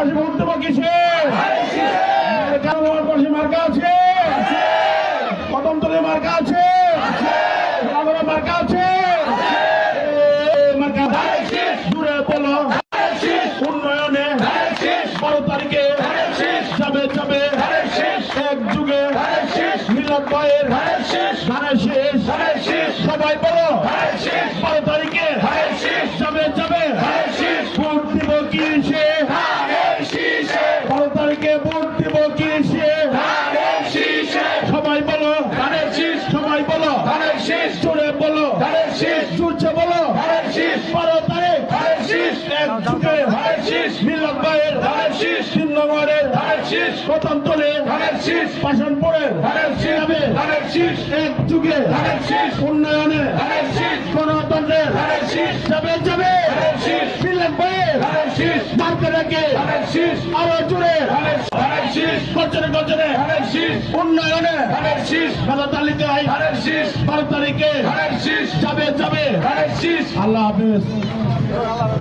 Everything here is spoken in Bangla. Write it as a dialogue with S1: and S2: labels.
S1: পাশে ভোট দেবো কিসে? পাশে মার্কা আছে, কদমতলী মার্কা আছে, মার্কা আছে, দূরে বলো উন্নয়নে 12 তারিখে যাবে যাবে এক যুগে মিলাদ ভাইয়ের ধানের শেষ। সবাই বলো 12 তারিখে যাবে যাবে ভোট দিব কিসে? 12 তারিখে ভোট দিব কিসে? সবাই বলো সবাই বলো জোরে বলো জুড়ছে বলো 12 তারিখ এক যুগে মিলাদ ভাইয়ের 3 নম্বরের কদমতলী পাশানপুরের যাবে এক যুগে উন্নয়নে গণতন্ত্রের যাবে যাবে মিলাদ ভাইয়ের মার্কা রেখে আরো জুড়ে গজরে উন্নয়নে মেলাতালিতে 12 তারিখে যাবে যাবে। আল্লাহ হাফেজ।